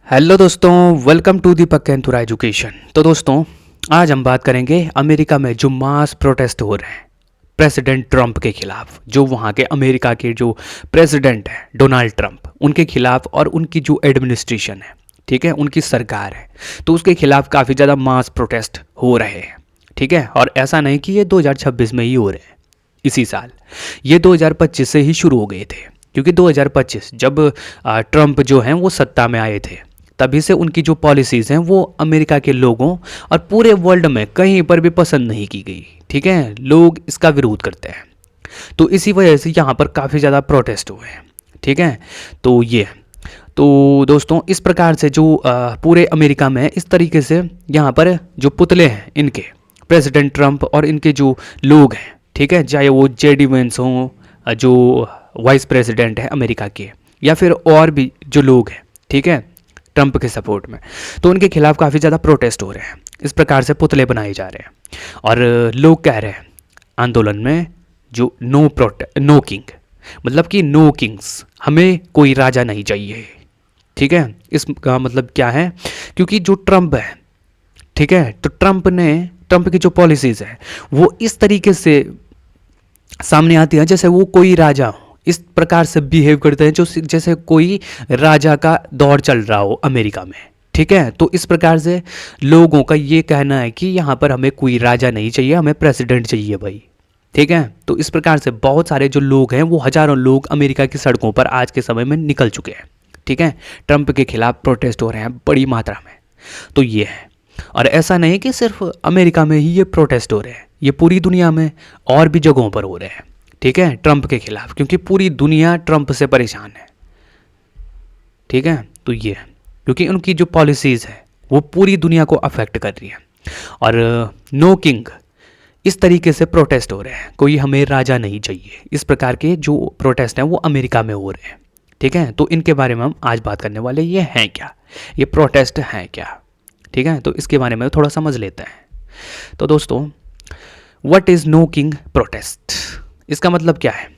Hello दोस्तों, welcome to Deepak एंथुरा education. तो दोस्तों, आज हम बात करेंगे अमेरिका में जो मास प्रोटेस्ट हो रहे हैं प्रेसिडेंट ट्रंप के खिलाफ। जो वहाँ के अमेरिका के जो प्रेसिडेंट है डोनाल्ड ट्रंप, उनके खिलाफ और उनकी जो एडमिनिस्ट्रेशन है, ठीक है, उनकी सरकार है, तो उसके खिलाफ काफ़ी ज़्यादा मास प्रोटेस्ट हो रहे हैं, ठीक है। और ऐसा नहीं कि ये 2026 में ही हो रहे हैं, इसी साल ये 2025 से ही शुरू हो गए थे, क्योंकि 2025 जब ट्रंप जो हैं वो सत्ता में आए थे, तभी से उनकी जो पॉलिसीज़ हैं वो अमेरिका के लोगों और पूरे वर्ल्ड में कहीं पर भी पसंद नहीं की गई, ठीक है। लोग इसका विरोध करते हैं, तो इसी वजह से यहाँ पर काफ़ी ज़्यादा प्रोटेस्ट हुए हैं, ठीक है। तो दोस्तों, इस प्रकार से जो पूरे अमेरिका में इस तरीके से यहाँ पर जो पुतले हैं इनके, प्रेसिडेंट ट्रंप और इनके जो लोग हैं, ठीक है, चाहे वो जेडी वेंस हों, जो वाइस प्रेसिडेंट है अमेरिका के, या फिर और भी जो लोग हैं, ठीक है, ट्रंप के सपोर्ट में, तो उनके खिलाफ काफ़ी ज़्यादा प्रोटेस्ट हो रहे हैं। इस प्रकार से पुतले बनाए जा रहे हैं और लोग कह रहे हैं आंदोलन में जो नो किंग, मतलब कि नो किंग्स, हमें कोई राजा नहीं चाहिए, ठीक है। इसका मतलब क्या है? क्योंकि जो ट्रंप है, ठीक है, तो ट्रंप की जो पॉलिसीज़ है वो इस तरीके से सामने आती है जैसे वो कोई राजा हो। इस प्रकार से बिहेव करते हैं जो जैसे कोई राजा का दौर चल रहा हो अमेरिका में, ठीक है। तो इस प्रकार से लोगों का ये कहना है कि यहाँ पर हमें कोई राजा नहीं चाहिए, हमें प्रेसिडेंट चाहिए भाई, ठीक है। तो इस प्रकार से बहुत सारे जो लोग हैं वो हज़ारों लोग अमेरिका की सड़कों पर आज के समय में निकल चुके हैं, ठीक है। ट्रंप के खिलाफ प्रोटेस्ट हो रहे हैं बड़ी मात्रा में। तो ये है, और ऐसा नहीं कि सिर्फ अमेरिका में ही ये प्रोटेस्ट हो रहे हैं, ये पूरी दुनिया में और भी जगहों पर हो रहे हैं, ठीक है, ट्रंप के खिलाफ, क्योंकि पूरी दुनिया ट्रंप से परेशान है, ठीक है। तो ये है, क्योंकि उनकी जो पॉलिसीज़ है वो पूरी दुनिया को अफेक्ट कर रही है। और नो किंग, इस तरीके से प्रोटेस्ट हो रहे हैं, कोई हमें राजा नहीं चाहिए, इस प्रकार के जो प्रोटेस्ट हैं वो अमेरिका में हो रहे हैं, ठीक है। तो इनके बारे में हम आज बात करने वाले, ये हैं क्या, ये प्रोटेस्ट हैं क्या, ठीक है। तो इसके बारे में थोड़ा समझ लेते हैं। तो दोस्तों, what is no king protest, इसका मतलब क्या है,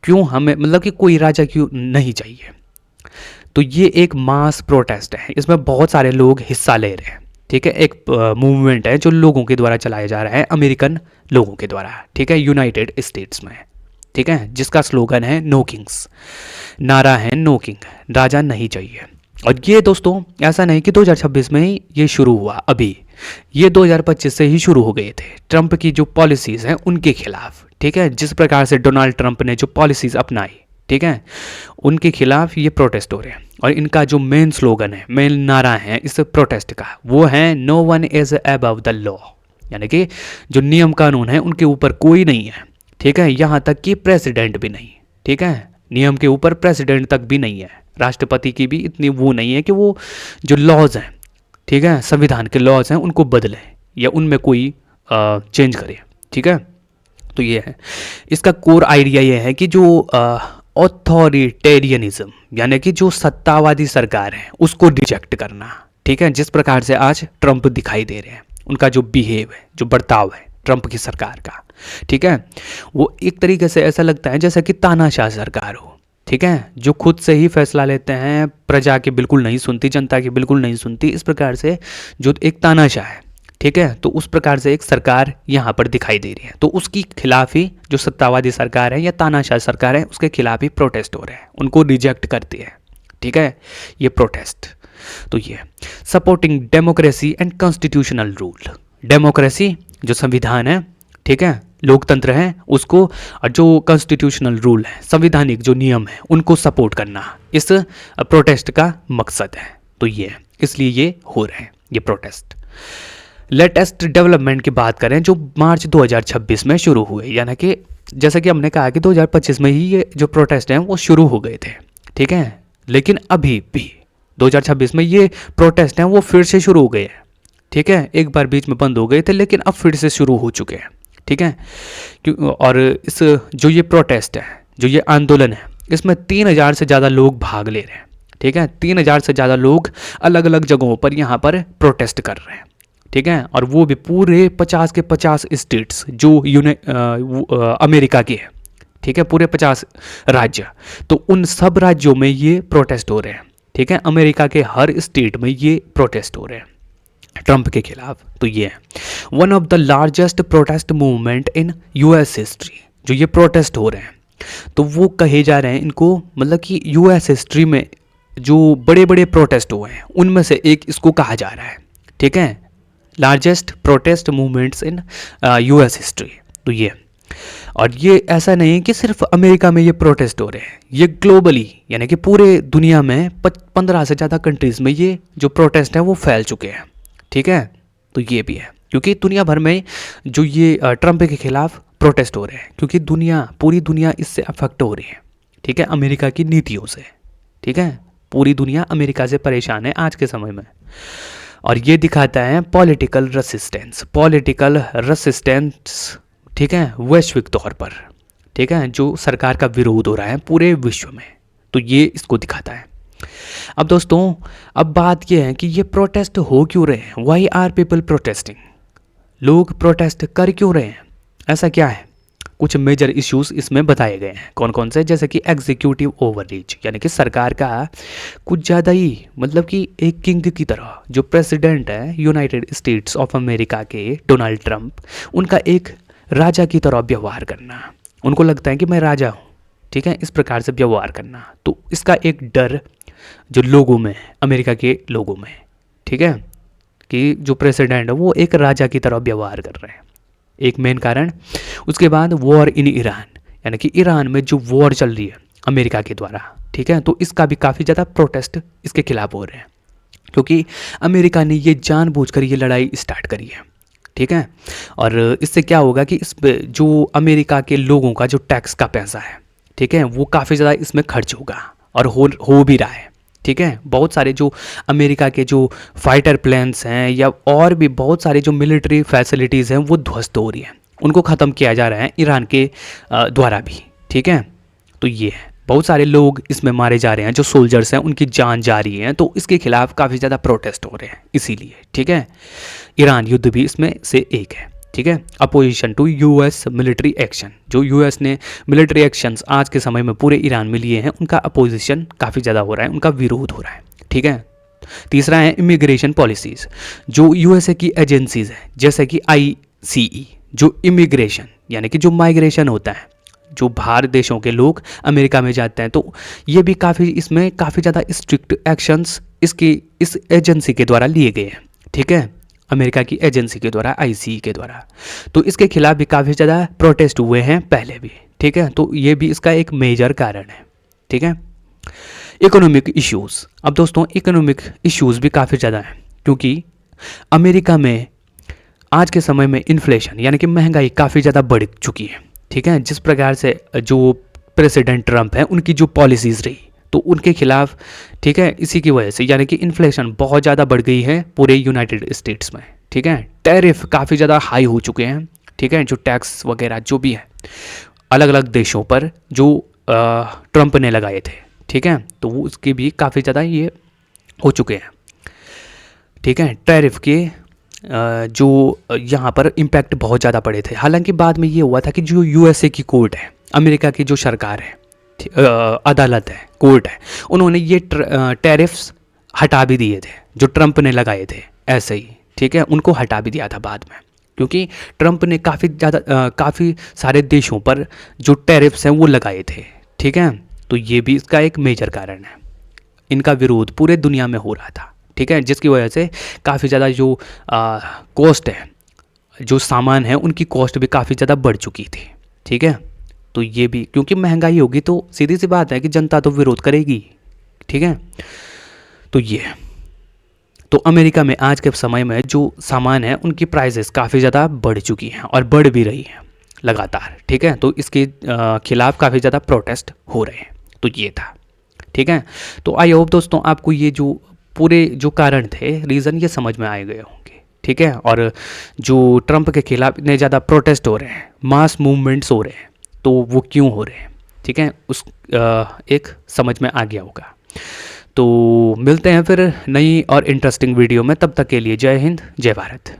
क्यों हमें, मतलब कि कोई राजा क्यों नहीं चाहिए। तो ये एक मास प्रोटेस्ट है, इसमें बहुत सारे लोग हिस्सा ले रहे हैं, ठीक है। एक मूवमेंट है जो लोगों के द्वारा चलाया जा रहा है, अमेरिकन लोगों के द्वारा, ठीक है, यूनाइटेड स्टेट्स में, ठीक है, जिसका स्लोगन है नो किंग्स, नारा है नो किंग, राजा नहीं चाहिए। और ये दोस्तों ऐसा नहीं कि 2026 में ही ये शुरू हुआ, अभी ये 2025 से ही शुरू हो गए थे, ट्रंप की जो पॉलिसीज़ हैं उनके खिलाफ, ठीक है। जिस प्रकार से डोनाल्ड ट्रंप ने जो पॉलिसीज़ अपनाई, ठीक है, उनके खिलाफ ये प्रोटेस्ट हो रहे हैं। और इनका जो मेन स्लोगन है, मेन नारा है इस प्रोटेस्ट का, वो है no one is above the law, यानी कि जो नियम कानून है उनके ऊपर कोई नहीं है, ठीक है, यहाँ तक कि प्रेसिडेंट भी नहीं, ठीक है, नियम के ऊपर प्रेसिडेंट तक भी नहीं है, राष्ट्रपति की भी इतनी वो नहीं है कि वो जो लॉज हैं, ठीक है, संविधान के लॉज हैं उनको बदले या उनमें कोई चेंज करे, ठीक है। तो ये है, इसका कोर आइडिया ये है कि जो ऑथोरिटेरियनिज्म, यानी कि जो सत्तावादी सरकार है उसको रिजेक्ट करना, ठीक है। जिस प्रकार से आज ट्रंप दिखाई दे रहे हैं, उनका जो बिहेव है, जो बर्ताव है ट्रंप की सरकार का, ठीक है, वो एक तरीके से ऐसा लगता है जैसा कि तानाशाह सरकार हो, ठीक है, जो खुद से ही फैसला लेते हैं, प्रजा की बिल्कुल नहीं सुनती, जनता की बिल्कुल नहीं सुनती, इस प्रकार से जो एक तानाशाह है, ठीक है। तो उस प्रकार से एक सरकार यहाँ पर दिखाई दे रही है, तो उसकी खिलाफ ही जो सत्तावादी सरकार है या तानाशाह सरकार है उसके खिलाफ ही प्रोटेस्ट हो रहे हैं, उनको रिजेक्ट करती है, ठीक है, ये प्रोटेस्ट। तो ये supporting democracy and constitutional rule, democracy जो संविधान है, ठीक है, लोकतंत्र है उसको, और जो कॉन्स्टिट्यूशनल रूल है, संवैधानिक जो नियम है, उनको सपोर्ट करना इस प्रोटेस्ट का मकसद है। तो ये इसलिए ये हो रहे हैं ये प्रोटेस्ट। लेटेस्ट डेवलपमेंट की बात करें जो मार्च 2026 में शुरू हुए, यानी कि जैसा कि हमने कहा कि 2025 में ही ये जो प्रोटेस्ट हैं वो शुरू हो गए थे, ठीक है, लेकिन अभी भी 2026 में ये प्रोटेस्ट हैं वो फिर से शुरू हो गए हैं, ठीक है। एक बार बीच में बंद हो गए थे लेकिन अब फिर से शुरू हो चुके हैं, ठीक है। और इस जो ये प्रोटेस्ट है, जो ये आंदोलन है, इसमें 3000 से ज़्यादा लोग भाग ले रहे हैं, ठीक है, 3000 से ज़्यादा लोग अलग अलग जगहों पर यहाँ पर प्रोटेस्ट कर रहे हैं, ठीक है। और वो भी पूरे 50 के 50 स्टेट्स जो अमेरिका के हैं, ठीक है, पूरे 50 राज्य, तो उन सब राज्यों में ये प्रोटेस्ट हो रहे हैं, ठीक है, अमेरिका के हर स्टेट में ये प्रोटेस्ट हो रहे हैं ट्रंप के खिलाफ। तो ये है one of the largest protest movement in US history. जो ये प्रोटेस्ट हो रहे हैं तो वो कहे जा रहे हैं इनको, मतलब कि यूएस हिस्ट्री में जो बड़े बड़े प्रोटेस्ट हुए हैं उनमें से एक इसको कहा जा रहा है। ठीक है, largest protest movements in US history. तो ये, और ये ऐसा नहीं है कि सिर्फ अमेरिका में ये प्रोटेस्ट हो रहे हैं, ये ग्लोबली यानी कि पूरे दुनिया में 15 से ज़्यादा कंट्रीज़ में ये जो प्रोटेस्ट है वो फैल चुके हैं। ठीक है, तो ये भी है क्योंकि दुनिया भर में जो ये ट्रंप के खिलाफ प्रोटेस्ट हो रहे हैं क्योंकि पूरी दुनिया इससे अफेक्ट हो रही है। ठीक है, अमेरिका की नीतियों से। ठीक है, पूरी दुनिया अमेरिका से परेशान है आज के समय में। और ये दिखाता है पॉलिटिकल रेसिस्टेंस, ठीक है, वैश्विक तौर पर। ठीक है, जो सरकार का विरोध हो रहा है पूरे विश्व में, तो ये इसको दिखाता है। अब दोस्तों, अब बात ये है कि ये प्रोटेस्ट हो क्यों रहे हैं, वाई आर पीपल प्रोटेस्टिंग, लोग प्रोटेस्ट कर क्यों रहे हैं, ऐसा क्या है। कुछ मेजर इश्यूज इसमें बताए गए हैं, कौन कौन से, जैसे कि एग्जीक्यूटिव ओवररीच, यानी कि सरकार का कुछ ज़्यादा ही, मतलब कि एक किंग की तरह जो प्रेसिडेंट है यूनाइटेड स्टेट्स ऑफ अमेरिका के डोनाल्ड ट्रंप, उनका एक राजा की तरह व्यवहार करना। उनको लगता है कि मैं राजा हूँ। ठीक है, इस प्रकार से व्यवहार करना, तो इसका एक डर जो लोगों में, अमेरिका के लोगों में, ठीक है, कि जो प्रेसिडेंट है वो एक राजा की तरह व्यवहार कर रहे हैं, एक मेन कारण। उसके बाद वॉर इन ईरान, यानी कि ईरान में जो वॉर चल रही है अमेरिका के द्वारा, ठीक है, तो इसका भी काफ़ी ज़्यादा प्रोटेस्ट इसके खिलाफ हो रहे हैं क्योंकि अमेरिका ने ये जानबूझकर ये लड़ाई स्टार्ट करी है। ठीक है, और इससे क्या होगा कि इस जो अमेरिका के लोगों का जो टैक्स का पैसा है, ठीक है, वो काफ़ी ज़्यादा इसमें खर्च होगा और हो भी रहा है। ठीक है, बहुत सारे जो अमेरिका के जो फाइटर प्लेन्स हैं या और भी बहुत सारे जो मिलिट्री फैसिलिटीज़ हैं वो ध्वस्त हो रही हैं, उनको ख़त्म किया जा रहा है ईरान के द्वारा भी। ठीक है, तो ये है, बहुत सारे लोग इसमें मारे जा रहे हैं, जो सोल्जर्स हैं उनकी जान जा रही है, तो इसके खिलाफ काफ़ी ज़्यादा प्रोटेस्ट हो रहे हैं इसीलिए। ठीक है, ईरान युद्ध भी इसमें से एक है। ठीक है, opposition to US military action, जो यूएस ने मिलिट्री एक्शंस आज के समय में पूरे ईरान में लिए हैं, उनका अपोजिशन काफ़ी ज़्यादा हो रहा है, उनका विरोध हो रहा है। ठीक है, तीसरा है इमिग्रेशन पॉलिसीज़, जो यूएसए की एजेंसीज हैं जैसे कि ICE, जो इमिग्रेशन यानी कि जो माइग्रेशन होता है, जो बाहर देशों के लोग अमेरिका में जाते हैं, तो ये भी इसमें काफ़ी ज़्यादा स्ट्रिक्ट एक्शंस इस एजेंसी के द्वारा लिए गए हैं। ठीक है, अमेरिका की एजेंसी के द्वारा, ICE के द्वारा, तो इसके खिलाफ भी काफ़ी ज़्यादा प्रोटेस्ट हुए हैं पहले भी। ठीक है, तो ये भी इसका एक मेजर कारण है। ठीक है, इकोनॉमिक इश्यूज़, अब दोस्तों इकोनॉमिक इश्यूज़ भी काफ़ी ज़्यादा हैं क्योंकि अमेरिका में आज के समय में इन्फ्लेशन यानी कि महंगाई काफ़ी ज़्यादा बढ़ चुकी है। ठीक है, जिस प्रकार से जो प्रेसिडेंट ट्रंप है उनकी जो पॉलिसीज़ रही, तो उनके खिलाफ, ठीक है, इसी की वजह से यानी कि इन्फ्लेशन बहुत ज़्यादा बढ़ गई है पूरे यूनाइटेड स्टेट्स में। ठीक है, टैरिफ काफ़ी ज़्यादा हाई हो चुके हैं। ठीक है, जो टैक्स वगैरह जो भी है अलग अलग देशों पर जो ट्रंप ने लगाए थे, ठीक है, तो वो उसके भी काफ़ी ज़्यादा ये हो चुके हैं। ठीक है, टैरिफ के जो यहाँ पर इम्पैक्ट बहुत ज़्यादा पड़े थे। हालांकि बाद में ये हुआ था कि जो यूएसए की कोर्ट है, अमेरिका की जो सरकार है, अदालत है, कोर्ट है, उन्होंने ये टैरिफ्स हटा भी दिए थे जो ट्रंप ने लगाए थे ऐसे ही। ठीक है, उनको हटा भी दिया था बाद में क्योंकि ट्रंप ने काफ़ी सारे देशों पर जो टैरिफ्स हैं वो लगाए थे। ठीक है, तो ये भी इसका एक मेजर कारण है, इनका विरोध पूरे दुनिया में हो रहा था। ठीक है, जिसकी वजह से काफ़ी ज़्यादा जो कॉस्ट है, जो सामान है, उनकी कॉस्ट भी काफ़ी ज़्यादा बढ़ चुकी थी। ठीक है, तो ये भी क्योंकि महंगाई होगी तो सीधी सी बात है कि जनता तो विरोध करेगी। ठीक है, तो ये तो अमेरिका में आज के समय में जो सामान है उनकी प्राइसेस काफ़ी ज़्यादा बढ़ चुकी हैं और बढ़ भी रही हैं लगातार। ठीक है, तो इसके खिलाफ काफ़ी ज़्यादा प्रोटेस्ट हो रहे हैं। तो ये था। ठीक है, तो आई होप दोस्तों आपको ये जो पूरे जो कारण थे, रीज़न, ये समझ में आए गए होंगे। ठीक है, और जो ट्रंप के खिलाफ इतने ज़्यादा प्रोटेस्ट हो रहे हैं, मास मूवमेंट्स हो रहे हैं, तो वो क्यों हो रहे हैं, ठीक है, उस एक समझ में आ गया होगा। तो मिलते हैं फिर नई और इंटरेस्टिंग वीडियो में, तब तक के लिए जय हिंद, जय भारत।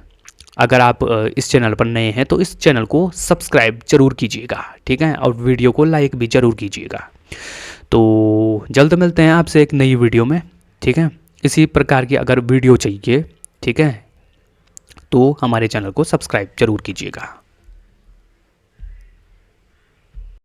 अगर आप इस चैनल पर नए हैं तो इस चैनल को सब्सक्राइब जरूर कीजिएगा। ठीक है, और वीडियो को लाइक भी ज़रूर कीजिएगा। तो जल्द मिलते हैं आपसे एक नई वीडियो में। ठीक है, इसी प्रकार की अगर वीडियो चाहिए, ठीक है, तो हमारे चैनल को सब्सक्राइब जरूर कीजिएगा।